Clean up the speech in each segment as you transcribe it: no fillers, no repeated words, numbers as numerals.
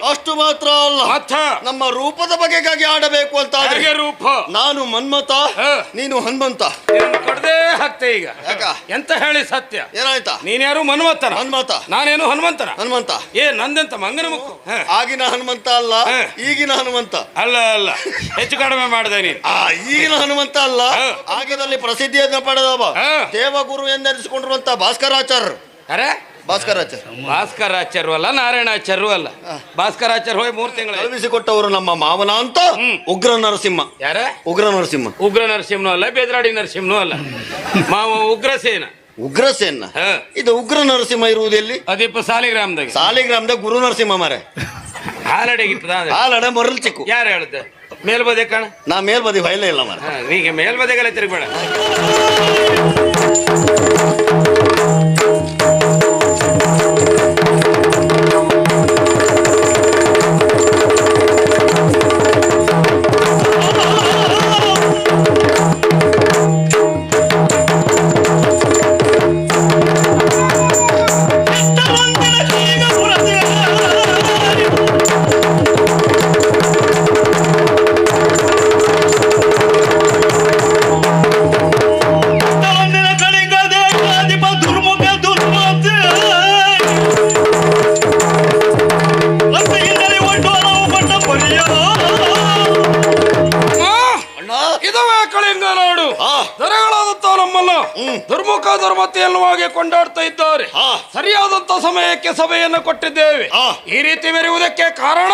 ಅಷ್ಟು ಮಾತ್ರ ಅಲ್ಲ, ನಮ್ಮ ರೂಪದ ಬಗೆಗಾಗಿ ಆಡಬೇಕು ಅಂತ ರೂಪ. ನಾನು ಮನ್ಮತ, ನೀನು ಹನುಮಂತ. ಕೊಡದೆ ಹಾಕ್ತೆ ಈಗ. ಎಂತ ಹೇಳಿ ಸತ್ಯ ಏನಾಯ್ತಾ? ನೀನ್ಯಾರು ಮನ್ಮತನ? ಹನುಮಂತ. ನಾನೇನು ಹನುಮಂತನ? ಹನುಮಂತ. ನಂದೆಂತ ಮಂಗನ ಮುಖ? ಆಗಿನ ಹನುಮಂತ ಅಲ್ಲ, ಈಗಿನ ಹನುಮಂತ. ಅಲ್ಲ ಅಲ್ಲ, ಹೆಚ್ಚು ಕಡಿಮೆ ಮಾಡಿದೆ ನೀನು. ಈಗಿನ ಹನುಮಂತ ಅಲ್ಲ, ಆಗಿನಲ್ಲಿ ಪ್ರಸಿದ್ಧಿಯನ್ನು ಪಡೆದವ ದೇವಗುರು ಎಂದೆನಿಸಿಕೊಂಡಿರುವಂತ ಭಾಸ್ಕರಾಚಾರ್ಯರು. ಅರೆ ಭಾಸ್ಕರಾಚಾರ್ಯ ಅಲ್ಲ, ನಾರಾಯಣಾಚಾರ್ಯರು ಅಲ್ಲ, ಭಾಸ್ಕರಾಚಾರ್ಯ ಹೋಗಿ 3 ತಿಂಗಳು ಕಳುಹಿಸಿಕೊಟ್ಟವರು ನಮ್ಮ ಮಾವನ ಅಂತ ಉಗ್ರ ನರಸಿಂಹ. ಯಾರ? ಉಗ್ರ ನರಸಿಂಹ. ಉಗ್ರ ನರಸಿಂಹನೂ ಅಲ್ಲ, ಬೇದ್ರಾಡಿ ನರಸಿಂಹನೂ ಅಲ್ಲ, ಮಾವ ಉಗ್ರಸೇನ. ಉಗ್ರಸೇನ ಇದು ಉಗ್ರ ನರಸಿಂಹ ಇರುವುದು ಎಲ್ಲಿ? ಅದೀಪ ಸಾಲಿಗ್ರಾಮದಾಗ ಗುರು ನರಸಿಂಹ ಮಾರೆ. ಹಾಲಡೆ ಮೊರಲ್ ಚಿಕ್ಕು. ಯಾರು ಹೇಳ್ದೆ? ಮೇಲ್ಬದಿ ಕಣ. ನಾ ಮೇಲ್ಬದಿ ಹೊಯ್ಲೇ ಇಲ್ಲ ಮಾರೆ. ಈಗ ಮೇಲ್ಬದಿಗೆಲ್ಲ ತಿರುಗಬೇಡ. ದುರ್ಮುಖ ದುರ್ಮತಿಯನ್ನುವಾಗಿ ಕೊಂಡಾಡ್ತಾ ಇದ್ದಾರೆ. ಸರಿಯಾದಂತ ಸಮಯಕ್ಕೆ ಸಭೆಯನ್ನು ಕೊಟ್ಟಿದ್ದೇವೆ. ಈ ರೀತಿ ಮೆರೆಯುವುದಕ್ಕೆ ಕಾರಣ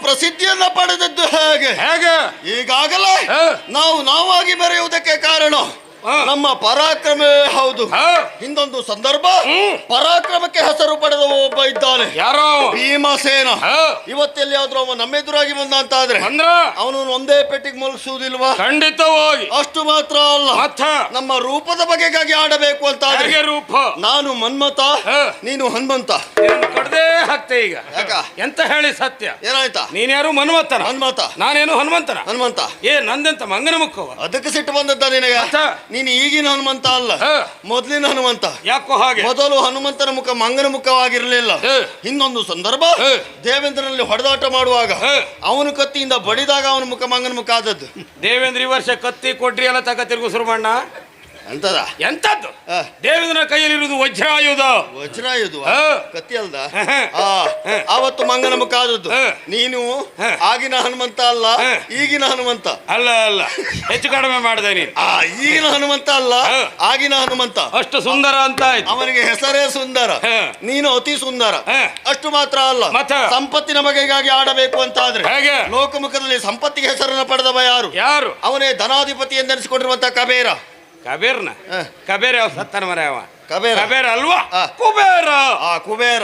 ಪ್ರಸಿದ್ಧಿಯನ್ನ ಪಡೆದದ್ದು ಹೇಗೆ? ಈಗಾಗಲೇ ನಾವಾಗಿ ಬರೆಯುವುದಕ್ಕೆ ಕಾರಣ ನಮ್ಮ ಪರಾಕ್ರಮೇ ಹೌದು. ಹಿಂದೊಂದು ಸಂದರ್ಭ ಪರಾಕ್ರಮಕ್ಕೆ ಹೆಸರು ಪಡೆದ ಒಬ್ಬ ಇದ್ದಾನೆ, ಯಾರೋ ಭೀಮಸೇನ. ಇವತ್ತೆಲ್ಲಿಯಾದ್ರೂ ಅವ ನಮ್ಮೆದುರಾಗಿ ಬಂದ ಅಂತಾದ್ರೆ ಅವನು ಒಂದೇ ಪೆಟ್ಟಿಗೆ ಮಲಗಿಸುವುದಿಲ್ವಾ? ಖಂಡಿತವಾಗಿ. ಅಷ್ಟು ಮಾತ್ರ ಅಲ್ಲ, ನಮ್ಮ ರೂಪದ ಬಗೆಗಾಗಿ ಆಡಬೇಕು ಅಂತ ರೂಪ. ನಾನು ಮನ್ಮತ, ನೀನು ಹನುಮಂತ. ಕೊಡದೆ ಹಾಕ್ತೆ ಈಗ. ಎಂತ ಹೇಳಿ ಸತ್ಯ? ಏನಾಯ್ತಾ? ನೀನ್ಯಾರು ಮನ್ಮತನ? ಹನುಮಂತ. ನಾನೇನು ಹನುಮಂತನ? ಹನುಮಂತ. ನಂದೆಂತ ಮಂಗನ ಮುಖವ? ಅದಕ್ಕೆ ಸಿಟ್ಟು ಬಂದದ್ದ ನಿನಗೆ? ನೀನು ಈಗಿನ ಹನುಮಂತ ಅಲ್ಲ, ಮೊದಲಿನ ಹನುಮಂತ. ಯಾಕೋ ಹಾಗೆ? ಮೊದಲು ಹನುಮಂತನ ಮುಖ ಮಂಗನ ಮುಖವಾಗಿರಲಿಲ್ಲ. ಇನ್ನೊಂದು ಸಂದರ್ಭ ದೇವೇಂದ್ರನಲ್ಲಿ ಹೊಡೆದಾಟ ಮಾಡುವಾಗ ಅವನು ಕತ್ತಿಯಿಂದ ಬಡಿದಾಗ ಅವನ ಮುಖ ಮಂಗನ ಮುಖ ಆದದ್ದು. ದೇವೇಂದ್ರ ಈ ವರ್ಷ ಕತ್ತಿ ಕೊಡ್ರಿ ಎಲ್ಲ ತಗ ತಿರುಗು ಸುರುಮಣ್ಣ. ಎಂತದ್ದು? ದೇವೇಂದ್ರನ ಕೈಯಲ್ಲಿರುವುದು ವಜ್ರಾಯುಧ. ಕತ್ತಿ ಅಲ್ದ? ಆವತ್ತು ಮಂಗನ ಮುಖ ಆದದ್ದು. ನೀನು ಆಗಿನ ಹನುಮಂತ ಅಲ್ಲ, ಈಗಿನ ಹನುಮಂತ. ಅಲ್ಲ ಅಲ್ಲ, ಹೆಚ್ಚು ಕಡಿಮೆ ಮಾಡಿದೆ ನೀನು. ಈಗಿನ ಹನುಮಂತ ಅಲ್ಲ, ಆಗಿನ ಹನುಮಂತ. ಅಷ್ಟು ಸುಂದರ ಅಂತ ಆಯ್ತು. ಅವನಿಗೆ ಹೆಸರೇ ಸುಂದರ, ನೀನು ಅತಿ ಸುಂದರ. ಅಷ್ಟು ಮಾತ್ರ ಅಲ್ಲ, ಸಂಪತ್ತಿನ ಬಗೆಗಾಗಿ ಆಡಬೇಕು ಅಂತ ಆದ್ರೆ ಲೋಕಮುಖದಲ್ಲಿ ಸಂಪತ್ತಿಗೆ ಹೆಸರನ್ನು ಪಡೆದವ ಯಾರು? ಅವನೇ ಧನಾಧಿಪತಿ ಎಂದೆನಿಸಿಕೊಂಡಿರುವಂತ ಕಬೇರ. ಕಬೇರ ಸತ್ತನ ಮರ ಅವ. ಕಬೇರ ಅಲ್ವಾ? ಕುಬೇರ.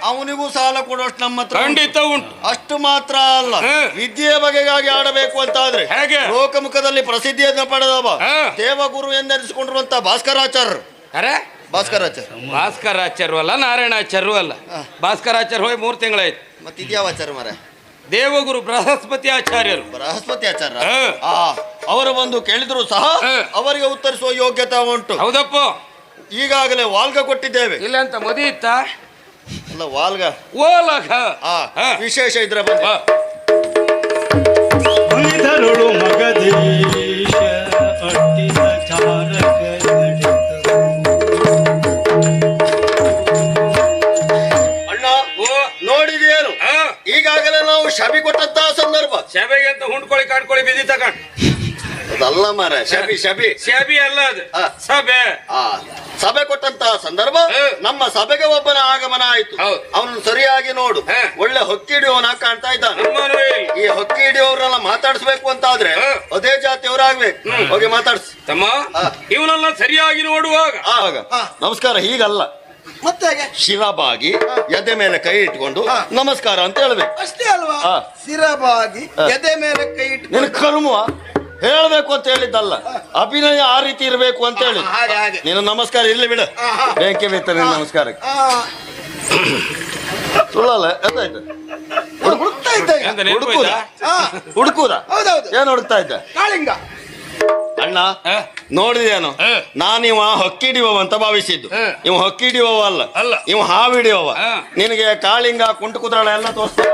ಅವನಿಗೂ ಸಾಲ ಕೊಡೋಷ್ಟು ನಮ್ಮ ಹತ್ರ ಖಂಡಿತ ಉಂಟು. ಅಷ್ಟು ಮಾತ್ರ ಅಲ್ಲ, ವಿದ್ಯೆಯ ಬಗೆಗಾಗಿ ಆಡಬೇಕು ಅಂತ ಆದ್ರೆ ಲೋಕಮುಖದಲ್ಲಿ ಪ್ರಸಿದ್ಧಿಯನ್ನು ಪಡೆದವ ದೇವಗುರು ಎಂದೆನಿಸಿಕೊಂಡಿರುವಂತ ಭಾಸ್ಕರಾಚಾರ್ಯರು. ಭಾಸ್ಕರಾಚಾರ್ಯರು ಅಲ್ಲ, ನಾರಾಯಣಾಚಾರ್ಯರು ಅಲ್ಲ, ಭಾಸ್ಕರಾಚಾರ್ಯ ಹೋಗಿ 3 ತಿಂಗಳಾಯ್ತು. ಮತ್ತೆ ಇದ್ಯಾವ ಆಚಾರ್ಯ ಮರ? ದೇವಗುರು ಬೃಹಸ್ಪತಿ ಆಚಾರ್ಯರು. ಅವರು ಬಂದು ಕೇಳಿದ್ರು ಸಹ ಅವರಿಗೆ ಉತ್ತರಿಸುವ ಯೋಗ್ಯತೆ ಉಂಟು. ಹೌದಪ್ಪ. ಈಗಾಗಲೇ ವಾಲ್ಗ ಕೊಟ್ಟಿದ್ದೇವೆ. ಇಲ್ಲ ಅಂತ ಮದಿ ಇತ್ತ? ಅಲ್ಲ, ವಾಲ್ಗ ಓಲಗ ವಿಶೇಷ ಇದ್ರೆ ಬಂದು ನೋಡಿದೇನು? ಈಗಾಗಲೇ ನಾವು ಶಬಿ ಕೊಟ್ಟಂತಹ ಸಂದರ್ಭ. ಶಬೆಗೆ ಅಂತ ಹುಂಡ್ಕೊಳ್ಳಿ ಕಾಣ್ಕೊಳ್ಳಿ ಬಿದ್ದಿ ತಗೊಂಡು ಅದಲ್ಲ ಮಾರ ಶಬಿ ಶಬಿ ಶಾಬಿ ಅಲ್ಲ ಅದು ಸಭೆ. ಸಭೆ ಕೊಟ್ಟಂತ ಸಂದರ್ಭ ನಮ್ಮ ಸಭೆಗೆ ಒಬ್ಬನ ಆಗಮನ ಆಯ್ತು. ಹೌದು. ಅವನು ಸರಿಯಾಗಿ ನೋಡು, ಒಳ್ಳೆ ಹೊಕ್ಕಿ ಹಿಡಿಯುವನ ಕಾಣ್ತಾ ಇದ್ದಾನೆ. ಈ ಹೊಕ್ಕಿ ಹಿಡಿಯೋರ್ನೆಲ್ಲ ಮಾತಾಡಿಸ್ಬೇಕು ಅಂತ ಆದ್ರೆ ಅದೇ ಜಾತಿಯವರಾಗ್ಬೇಕು. ಹೋಗಿ ಮಾತಾಡ್ಸಿ ತಮ್ಮ. ಇವನೆಲ್ಲ ಸರಿಯಾಗಿ ನೋಡುವಾಗ ನಮಸ್ಕಾರ ಹೀಗಲ್ಲ, ಮತ್ತೆ ಶಿರಬಾಗಿ ಎದೆ ಮೇಲೆ ಕೈ ಇಟ್ಕೊಂಡು ನಮಸ್ಕಾರ ಅಂತ ಹೇಳ್ಬೇಕು. ಅಷ್ಟೇ ಅಲ್ವಾ? ಶಿರಬಾಗಿ ಎದೆ ಮೇಲೆ ಕೈ ಇಟ್ಟು ನಿನ್ ಕರ್ಮ ಹೇಳ್ಬೇಕು ಅಂತ ಹೇಳಿದ್ದಲ್ಲ, ಅಭಿನಯ ಆ ರೀತಿ ಇರ್ಬೇಕು ಅಂತ ಹೇಳಿ. ನೀನು ನಮಸ್ಕಾರ ಇರ್ಲಿ ಬಿಡು, ಬೇಕೆ ಬೇಯ್ತಾರೆ ನಮಸ್ಕಾರಕ್ಕೆ. ಸುಳ್ಳಲ್ಲ ಎಂತಾಯ್ತು? ಹುಡುಕ್ತಾ ಇದ್ದೆ. ಹುಡುಕುದ ಏನ್ ಹುಡುಕ್ತಾ ಇದ್ದ? ಕಾಳಿಂಗ ಅಣ್ಣ ನೋಡಿದೇನು, ನಾನಿವ ಹೊಕ್ಕಿ ಹಿಡಿಯುವವ ಅಂತ ಭಾವಿಸಿದ್ದು. ಇವ ಹೊಕ್ಕಿ ಹಿಡಿಯುವವ ಅಲ್ಲ, ಇವ ಹಾವು ಹಿಡಿಯುವವ. ನಿನಗೆ ಕಾಳಿಂಗ ಕುಂಟು ಕುದ್ರಾಳ ಎಲ್ಲ ತೋರಿಸ್ತಾರ.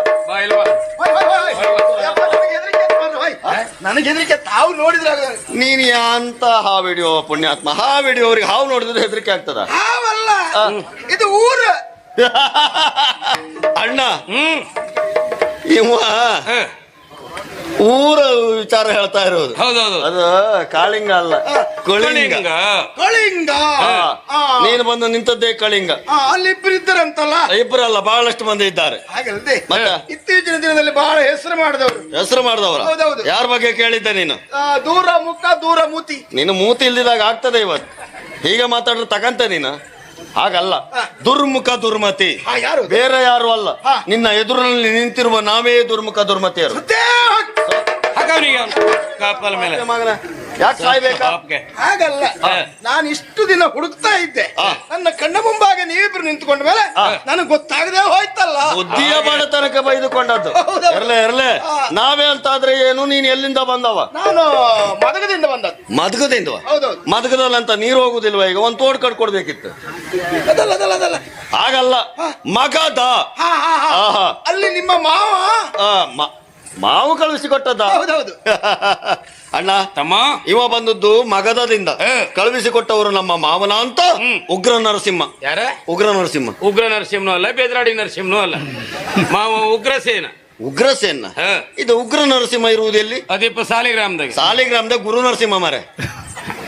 ನನಗೆ ಹೆದರಿಕೆ. ತಾವು ನೋಡಿದ್ರೆ ನೀನ್ ಅಂತ ಹಾವು ಹಿಡಿಯುವ ಪುಣ್ಯಾತ್ಮ. ಹಾವು ಹಿಡಿಯೋರಿಗೆ ಹಾವು ನೋಡಿದ್ರೆ ಹೆದರಿಕೆ ಆಗ್ತದ? ಹಾವಲ್ಲ, ಇದು ಊರು. ಅಣ್ಣ ಇವ ಊರ ವಿಚಾರ ಹೇಳ್ತಾ ಇರೋದು. ಹೌದೌದು, ಅದು ಕಾಳಿಂಗ ಅಲ್ಲ, ಕಳಿಂಗ. ಕಳಿಂಗ. ನೀನು ಬಂದು ನಿಂತದ್ದೇ ಕಳಿಂಗ. ಅಲ್ಲಿ ಇಬ್ಬರು ಇದ್ದಾರಂತಲ್ಲ? ಇಬ್ಬರಲ್ಲ, ಬಹಳಷ್ಟು ಮಂದಿ ಇದ್ದಾರೆ. ಹಾಗಲ್ಲದೆ ಮತ್ತೆ ಇತ್ತೀಚಿನ ದಿನದಲ್ಲಿ ಬಹಳ ಹೆಸರು ಮಾಡಿದವರು. ಹೆಸರು ಮಾಡಿದವರು ಯಾರ ಬಗ್ಗೆ ಕೇಳಿದ್ದೆ ನೀನು? ದೂರ ಮುಖ ದೂರ ಮೂತಿ. ನೀನು ಮೂತಿ ಇಲ್ದಿದಾಗ ಆಗ್ತದೆ ಇವತ್ತು. ಹೀಗೆ ಮಾತಾಡಿದ್ರೆ ತಗಂತ ನೀನು. ಹಾಗಲ್ಲ, ದುರ್ಮುಖ ದುರ್ಮತಿ ಬೇರೆ ಯಾರು ಅಲ್ಲ, ನಿನ್ನ ಎದುರಿನಲ್ಲಿ ನಿಂತಿರುವ ನಾವೇ ದುರ್ಮುಖ ದುರ್ಮತಿಯರು. ಯಾಕೆ ಸಾಯ್ಬೇಕಾ? ಹಾಗಲ್ಲ, ನಾನು ಇಷ್ಟು ದಿನ ಹುಡುಕ್ತಾ ಇದ್ದೆ. ನನ್ನ ಕಣ್ಣ ಮುಂಭಾಗ ನೀವಿಬ್ರು ನಿಂತ್ಕೊಂಡ ಮೇಲೆ ನನಗೆ ಗೊತ್ತಾಗದೆ ಹೋಯ್ತಲ್ಲ. ಬುದ್ಧಿಯ ಬಡ ತನಕ ಬೈದುಕೊಂಡದ್ದು. ಇರ್ಲೆ ನಾವೇ ಅಂತಾದ್ರೆ ಏನು? ನೀನ್ ಎಲ್ಲಿಂದ ಬಂದವ? ನಾನು ಮದಗದಿಂದ ಬಂದದ್ದು. ಮದಗದಿಂದ? ಮದಗದಲ್ಲಿ ಅಂತ ನೀರು ಹೋಗುದಿಲ್ವ? ಈಗ ಒಂದ್ ತೋಡ್ ಕಟ್ಕೊಡ್ಬೇಕಿತ್ತು. ಹಾಗಲ್ಲ, ಮಗದ. ಅಲ್ಲಿ ನಿಮ್ಮ ಮಾವ ಮಾವು ಕಳುಹಿಸಿಕೊಟ್ಟದ್ದ? ಹೌದೌದು. ಅಣ್ಣ ತಮ್ಮ, ಇವ ಬಂದದ್ದು ಮಗದದಿಂದ. ಕಳುಹಿಸಿಕೊಟ್ಟವರು ನಮ್ಮ ಮಾವನ ಅಂತ ಉಗ್ರ ನರಸಿಂಹ. ಯಾರ? ಉಗ್ರ ನರಸಿಂಹ. ಉಗ್ರ ನರಸಿಂಹನೂ ಅಲ್ಲ, ಬೇದ್ರಾಡಿ ನರಸಿಂಹನೂ ಅಲ್ಲ, ಮಾವ ಉಗ್ರಸೇನ. ಉಗ್ರಸೇನ? ಇದು ಉಗ್ರ ನರಸಿಂಹ ಇರುವುದು ಎಲ್ಲಿ? ಅದಿಪ್ಪ ಸಾಲಿಗ್ರಾಮದಾಗ. ಸಾಲಿಗ್ರಾಮದಾಗ ಗುರು ನರಸಿಂಹ ಮಾರೆ.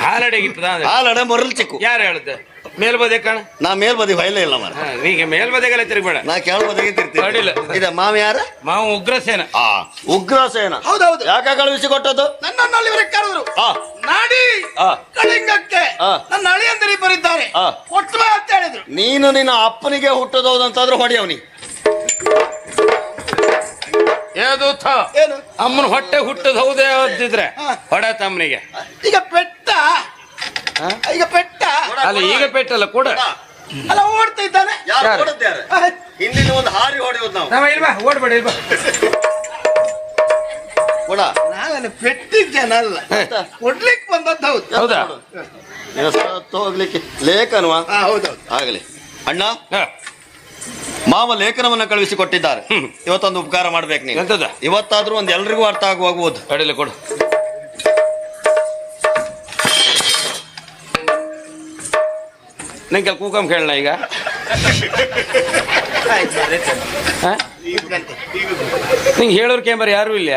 ಹಾಲಡೆಗಿತ್ತದ? ಹಾಲಡೆ ಮೊರಲ್ ಚಿಕ್ಕು. ಯಾರು ಹೇಳ್ದೆ? ಮೇಲ್ಬದೆ ಕಾಣ. ನಾ ಮೇಲ್ಬದಿ ಹೊಯ್ಲೇ ಇಲ್ಲ ಮಾರ. ಈಗ ಮೇಲ್ಬದೆಗೆಲ್ಲ ತಿರುಗಬೇಡ, ನಾ ಕೆಳಬದಿಗೆ ತಿರ್ತೀನಿ. ಇದ ಮಾವ ಯಾರ? ಮಾವ ಉಗ್ರಸೇನ. ಉಗ್ರಸೇನ. ಹೌದೌದು. ಯಾಕೆ ಕಳುಹಿಸಿಕೊಟ್ಟದ್ದು? ನನ್ನಲ್ಲಿ ಕರೆದ್ರು. ನಾಡಿ ಕಳಿಂಗಕ್ಕೆ ನನ್ನ ಅಳಿಯಂದಿರಿ ಬರಿದ್ದಾರೆ, ಕೊಟ್ಟು ಅಂತ ಹೇಳಿದ್ರು. ನೀನು ನಿನ್ನ ಅಪ್ಪನಿಗೆ ಹುಟ್ಟದೌದಂತಾದ್ರೂ ಹೊಡೆಯವನಿ. ಏನು ಅಮ್ಮನ ಹೊಟ್ಟೆ ಹುಟ್ಟದ್ ಹೌದೇ ಓದಿದ್ರೆ ಹೊಡೆ ತಮ್ಮನಿಗೆ. ಈಗ ಪೆಟ್ಟ, ಈಗ ಪೆಟ್ಟ ಅಲ್ಲ, ಈಗ ಪೆಟ್ಟಲ್ಲ ಕೂಡ ಅಲ್ಲ, ಓಡ್ತಾ ಇದ್ದಾನೆ. ಹಿಂದಿನ ಒಂದು ಹಾರಿ ಹೊಡೆಯೋದು ನಾವು. ಇಲ್ವಾ ಓಡ್ಬೇಡ, ಇಲ್ವಾ ಕೂಡ ನಾವೇನು ಪೆಟ್ಟಿದ್ದೇನಲ್ಲ, ಕೊಡ್ಲಿಕ್ಕೆ ಬಂದದ್ದು. ಹೌದು. ಹೌದಾ? ಹೋಗ್ಲಿಕ್ಕೆ ಲೇಖನವಾ? ಹೌದೌದು. ಆಗಲಿ ಅಣ್ಣ, ಮಾವ ಲೇಖನವನ್ನ ಕಳುಹಿಸಿಕೊಟ್ಟಿದ್ದಾರೆ. ಇವತ್ತೊಂದು ಉಪಕಾರ ಮಾಡ್ಬೇಕು ನೀನು. ಎಂತದ? ಇವತ್ತಾದ್ರೂ ಒಂದ್ ಎಲ್ರಿಗೂ ಅರ್ಥ ಆಗುವುದು. ಅಡಿಲ್ಲ ಕೊಡು. ನಂಗೆ ಕೂಕಂ ಕೇಳಣ ಈಗ. ನಿಂಗೆ ಹೇಳೋರ್ ಕೇಂಬರ್ ಯಾರು ಇಲ್ಲ,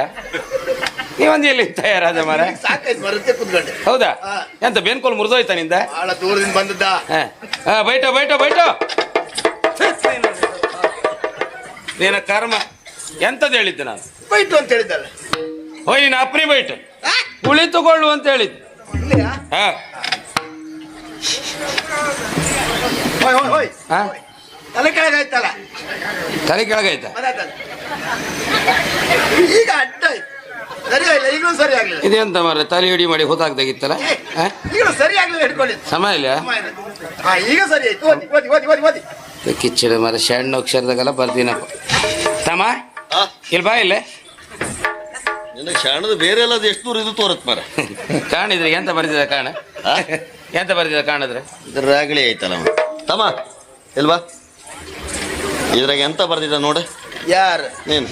ನೀವೊಂದು ಎಲ್ಲಿ ತಯಾರಾದ ಮಾರ? ಬರುತ್ತೆ ಕುತ್ಕೊಂಡೆ. ಹೌದಾ? ಎಂತ ಬೆನ್ಕೋಲ್ ಮುರಿದೋಯ್ತಾ ನಿಂದ? ಬಹಳ ದೂರದಿಂದ ಬಂದದ್ದ. ಬೈಟೋ ಬೈಟೋ ಬೈಟೋ. ನೀನ ಕರ್ಮ ಎಂತದ್ದು ಹೇಳಿದ್ದೆ ನಾನು? ಬೈಟು ಅಂತ ಹೇಳಿದ್ದಲ್ಲ. ಹೋಯ್ ನೀನು ಅಪ್ಪನೇ ಬೈಟು ಕುಳಿತುಕೊಳ್ಳು ಅಂತ ಹೇಳಿದ್ದು. ತಲೆ ಕೆಳಗಾಯ್ತಲ್ಲ? ತಲೆ ಕೆಳಗಾಯ್ತಾ? ಈಗ ಅಡ್ಡ ಸರಿ ಆಗಿಲ್ಲ, ಈಗಲೂ ಸರಿ ಆಗ್ಲಿಲ್ಲ. ಇದೆಂತ ಮಾರ ತಲೆ ಹಿಡಿ ಮಾಡಿ ಹೊತ್ತಾಗ್ದಾಗಿತ್ತಲ್ಲ? ಈಗಲೂ ಸರಿ ಆಗ್ಲಿಲ್ಲ, ಹಿಡ್ಕೊಂಡಿದ್ದು ಸಮಯ ಇಲ್ಲ. ಈಗ ಸರಿ ಆಯ್ತು. ಓದಿ ಓದಿ ಓದಿ ಓದಿ ಓದಿ. ಕಿಚ್ಚಡ ಮರ ಸಣ್ಣ ಅಕ್ಷರದಾಗೆಲ್ಲ ಬರ್ತೀನಪ್ಪ. ತಮ್ಮ ಇಲ್ಲಿ ಬಾ, ಇಲ್ಲೇ ನಿನಗೆ ಶಾಣದ ಬೇರೆ ಎಲ್ಲ ಎಷ್ಟು ದೂರ ಇದು ತೋರತ್ ಮರ. ಕಾಣಿದ್ರೆ ಎಂತ ಬರ್ತಿದ ಕಾಣ? ಎಂತ ಬರ್ತಿದ ಕಾಣಿದ್ರೆ? ಇದ್ರಾಗಲಿ ಐತಲ್ಲ ತಮ್ಮ, ಇಲ್ವಾ? ಇದ್ರಾಗ ಎಂತ ಬರ್ತಿದ್ದ ನೋಡ. ಯಾರು? ನೀನು.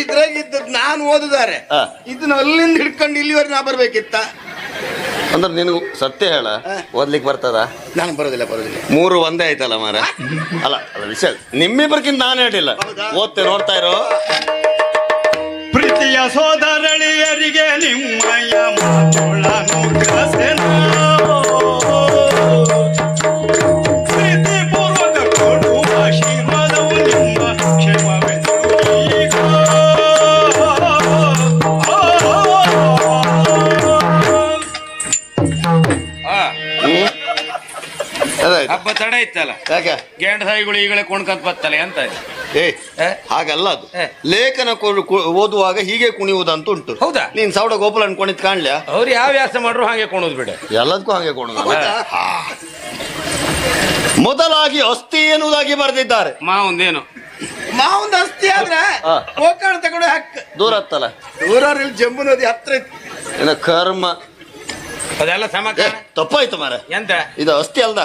ಇದ್ರಾಗ ಇದ್ದದ್ ನಾನು ಓದಿದಾರೆ. ಇದನ್ನ ಅಲ್ಲಿಂದ ಹಿಡ್ಕೊಂಡು ಇಲ್ಲಿವರೆಗೆ ನಾ ಬರ್ಬೇಕಿತ್ತ? ಅಂದ್ರೆ ನಿನಗೂ ಸತ್ಯ ಹೇಳ, ಓದ್ಲಿಕ್ಕೆ ಬರ್ತದ? ನಾನು ಬರೋದಿಲ್ಲ. ಮೂರು ಒಂದೇ ಆಯ್ತಲ್ಲ ಮಾರ. ಅಲ್ಲ ಅಲ್ಲ ವಿಷಯ ನಿಮ್ಮಿಬ್ಬರಿಗಿಂತ ನಾನು ಹೇಳಿಲ್ಲ. ಓದ್ತೆ ನೋಡ್ತಾ ಇರೋ. ಪ್ರೀತಿಯ ಸೋದರಳಿಯರಿಗೆ ನಿಮ್ಮಯ್ಯ ಪ್ರೀತಿಪೂರ್ವಕ ಕೊಡುವ ಆಶೀರ್ವಾದವು ನಿಮ್ಮ ಕ್ಷೇಮವೆಂದು ಈಗ ಹಬ್ಬ ತಡ ಇತ್ತಲ್ಲ, ಯಾಕೆ ಗೇಂಡ ಸಾಯಿಗಳು ಈಗಲೇ ಕೊಂಡ್ಕಂತ ಬತ್ತಲ್ಲ ಅಂತ. ಹಾಗಲ್ಲ ಅದು. ಲೇಖನ ಓದುವಾಗ ಹೀಗೆ ಕುಣಿಯುವುದಂತ ಉಂಟು. ಹೌದಾ? ನೀನ್ ಸೌಡ ಗೋಪಾಲ ಅನ್ಕೊಂಡಿದ್ ಕಾಣ್ಲ್ಯಾ? ಅವ್ರು ಯಾವ ವ್ಯಾಸ ಮಾಡ್ರು ಹಾಗೆ ಕೊಣೋದು ಬಿಡ, ಎಲ್ಲದಕ್ಕೂ ಹಾಗೆ ಕೊಡೋದು. ಮೊದಲಾಗಿ ಅಸ್ಥಿ ಎನ್ನುವುದಾಗಿ ಬರೆದಿದ್ದಾರೆ. ಮಾವಂದೇನು ಮಾವಂದ ಅಸ್ತಿ ಆದ್ರೆ ಗೋಕರ್ಣ ತಗೊಂಡು ಹಕ್ಕ ದೂರ ಹತ್ತಲ್ಲ, ಊರಲ್ಲಿ ಜಂಬು ನದಿ ಹತ್ರ ಇತ್ತು. ಏನ ಕರ್ಮ ಅದೆಲ್ಲ ಸಮಾಚಾರ ತಪ್ಪಾಯ್ತು ಮಾರ. ಎಂತ ಇದು ಅಸ್ಥಿ ಅಲ್ದ,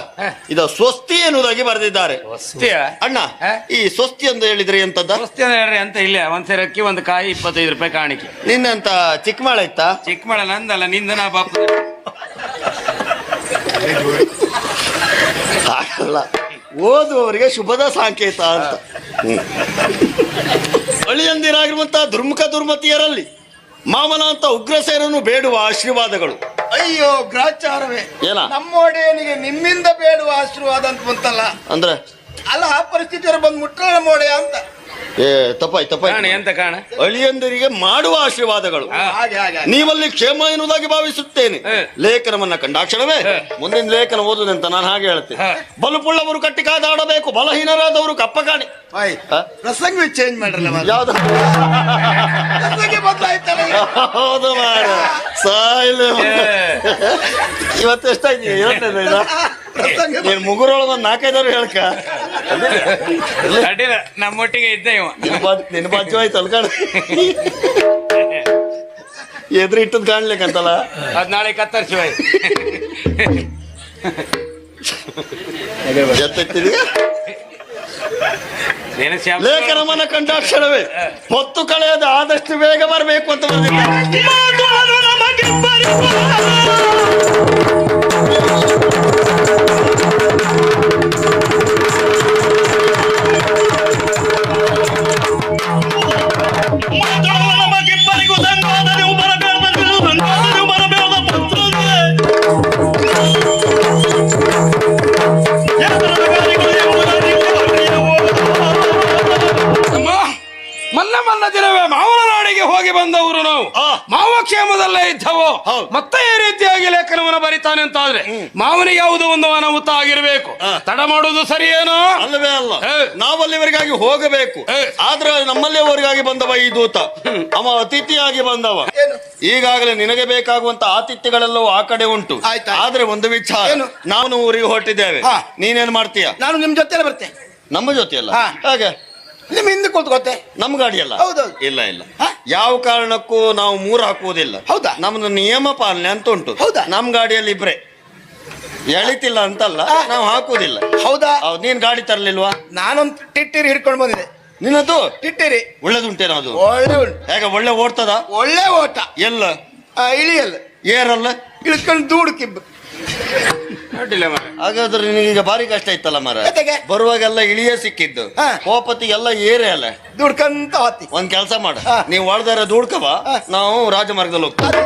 ಇದು ಸ್ವಸ್ತಿ ಎನ್ನುವುದಾಗಿ ಬರೆದಿದ್ದಾರೆ. ವಸ್ತಿಯ ಅಣ್ಣ, ಈ ಸ್ವಸ್ತಿ ಅಂತ ಹೇಳಿದ್ರೆ ಎಂತದ್ದ? ವಸ್ತಿ ಹೇಳ್ರಿ ಅಂತ ಇಲ್ಲ, ಒಂದ್ಸರಿ ಅಕ್ಕಿ ಒಂದು ಕಾಯಿ 25 ರೂಪಾಯಿ ಕಾಣಿಕೆ. ನಿನ್ನಂತ ಚಿಕ್ಕಮಾಳ ಇತ್ತಾ? ಚಿಕ್ಕಮಳ ನಂದಲ್ಲ, ನಿಂದ ನಾ ಬಾಪು. ಹಾಗಲ್ಲ, ಓದುವವರಿಗೆ ಶುಭದ ಸಾಂಕೇತ ಅಂತ. ಅಳಿಯಂದಿರಾಗಿರುವಂತಹ ದುರ್ಮುಖ ದುರ್ಮತಿಯರಲ್ಲಿ ಮಾಮನ ಅಂತ ಉಗ್ರಸೇನನ್ನು ಬೇಡುವ ಆಶೀರ್ವಾದಗಳು. ಅಯ್ಯೋ ಗ್ರಾಚಾರವೇ, ಏನ? ನಮ್ಮೊಡೆಯನಿಗೆ ನಿಮ್ಮಿಂದ ಬೇಡುವ ಆಶೀರ್ವಾದ ಅಂತ ಬಂತಲ್ಲ. ಅಂದ್ರೆ ಅಲ್ಲ, ಆ ಪರಿಸ್ಥಿತಿಯವರು ಬಂದು ಮುಟ್ಟ ನಮ್ಮೊಡೆಯ ಅಂತ. ತಪ್ಪಾಯ್ತು. ಎಂತ ಕಾಣ? ಅಳಿಯಂದಿರಿಗೆ ಮಾಡುವ ಆಶೀರ್ವಾದಗಳು. ಹಾಗೆ ಹಾಗೆ ನೀವಲ್ಲಿ ಕ್ಷೇಮ ಎನ್ನುವುದಾಗಿ ಭಾವಿಸುತ್ತೇನೆ. ಲೇಖನವನ್ನ ಕಂಡಾಕ್ಷಣವೇ ಮುಂದಿನ ಲೇಖನ ಓದುದಂತ ನಾನು ಹಾಗೆ ಹೇಳ್ತೇನೆ. ಬಲುಪುಳ್ಳವರು ಕಟ್ಟಿ ಕಾದಾಡಬೇಕು, ಬಲಹೀನರಾದವರು ಕಪ್ಪ ಕಾಣಿ. ಪ್ರಸಂಗ ಚೇಂಜ್ ಮಾಡ್ರಲ್ಲ. ಯಾವ್ದು? ಬದಲಾಯ್ತಲ್ಲ. ಹೌದು ಮಾರ, ಸಾಯಿಲ್ ಇವತ್ತು ಎಷ್ಟಾಯ್ತು? 25. ನೀನ್ ಮುಗುರೊಳಗ ಒಂದು 4-5 ಹೇಳ್ಕ. ಅಡ್ಡಿಲ್ಲ, ನಮ್ಮೊಟ್ಟಿಗೆ ಇದ್ದ ಇವ. ನಿನ್ನ ಬಾಜು ಆಯ್ತು ಅಲ್ಕಾಣ, ಎದುರು ಇಟ್ಟದ್ ಕಾಣ್ಲಿಕ್ಕಂತಲ್ಲ. ಅದ್ ನಾಳೆ ಕತ್ತರಿಸುವ. ಲೇಖನವನ್ನ ಕಂಡಾಕ್ಷಣವೇ ಹೊತ್ತು ಕಳೆಯದ ಆದಷ್ಟು ಬೇಗ ಬರಬೇಕು ಅಂತ ಬಂದಿದ್ದೆ. ಮನ್ನ ದಿನವೇ ಮಾವನ ನಾಡಿಗೆ ಹೋಗಿ ಬಂದವರು ನಾವು. ಮಾವ ಕ್ಷೇಮದಲ್ಲೇ ಇದ್ದವು. ಮತ್ತೆ ಈ ರೀತಿಯಾಗಿ ಲೇಖನವನ್ನು ಬರಿತಾನೆ ಅಂತಾದ್ರೆ ಮಾವನಿಗೆ ಯಾವುದೋ ಒಂದು ಅನಾಹುತ ಆಗಿರಬೇಕು. ತಡ ಮಾಡುವುದು ಸರಿಯೇನೋ? ಅಲ್ಲವೇ ಅಲ್ಲ, ನಾವಲ್ಲಿವರೆಗಾಗಿ ಹೋಗಬೇಕು. ಆದ್ರೆ ನಮ್ಮಲ್ಲಿವರೆಗಾಗಿ ಬಂದವ ಈ ದೂತ, ಅವ ಅತಿಥಿಯಾಗಿ ಬಂದವ. ಈಗಾಗಲೇ ನಿನಗೆ ಬೇಕಾಗುವಂತ ಆತಿಥ್ಯಗಳೆಲ್ಲವೂ ಆ ಕಡೆ ಉಂಟು. ಆದ್ರೆ ಒಂದು ವಿಚಾರ, ನಾನು ಊರಿಗೆ ಹೊರಟಿದ್ದೇವೆ. ನೀನೇನ್ ಮಾಡ್ತೀಯ? ನಾನು ನಿಮ್ ಜೊತೆ ಬರ್ತೇನೆ. ನಮ್ಮ ಜೊತೆ ಅಲ್ಲ, ಹಾಗೆ ನಿಮ್ ಹಿಂದೆ ಕೂತ್ಕೋತೆ. ನಮ್ ಗಾಡಿ ಅಲ್ಲ. ಹೌದೌದು. ಇಲ್ಲ, ಯಾವ ಕಾರಣಕ್ಕೂ ನಾವು 3 ಹಾಕುವುದಿಲ್ಲ. ಹೌದಾ? ನಮ್ದು ನಿಯಮ ಪಾಲನೆ ಅಂತ ಉಂಟು. ಹೌದಾ? ನಮ್ ಗಾಡಿಯಲ್ಲಿ ಇಬ್ರೆ, ಎಳಿತಿಲ್ಲ ಅಂತಲ್ಲ, ನಾವು ಹಾಕುವುದಿಲ್ಲ. ಹೌದಾ? ಹೌದು. ನೀನ್ ಗಾಡಿ ತರ್ಲಿಲ್ವಾ? ನಾನೊಂದು ಟಿಟ್ಟಿರಿ ಹಿಡ್ಕೊಂಡು ಬಂದಿದೆ. ನಿನ್ನದು ಟಿಟ್ಟಿರಿ ಒಳ್ಳೇದುಂಟೇನೋ? ಅದು ಒಳ್ಳೆ ಉಂಟು. ಹೇಗೆ ಒಳ್ಳೆ ಓಡ್ತದ? ಒಳ್ಳೆ ಓಟ. ಎಲ್ಲ ಇಳಿಯಲ್ಲ, ಏರಲ್ಲ, ಇಳ್ಕೊಂಡು ದೂಡಕ್ಕಿಬ್ಬ. ಹಾಗಾದ್ರೆ ನಿನಗೀಗ ಭಾರಿ ಕಷ್ಟ ಇತ್ತಲ್ಲ ಮರ. ಬರುವಾಗೆಲ್ಲ ಇಳಿಯೇ ಸಿಕ್ಕಿದ್ದು, ಕೋಪತಿಗೆಲ್ಲ ಏರೇ ಅಲ್ಲ, ದುಡ್ಕಂತ ಹೊತ್ತಿ. ಒಂದ್ ಕೆಲಸ ಮಾಡ, ನೀವು ಒಳದಾರ ದುಡ್ಕವ, ನಾವು ರಾಜಮಾರ್ಗದಲ್ಲಿ ಹೋಗ್ತೀವಿ.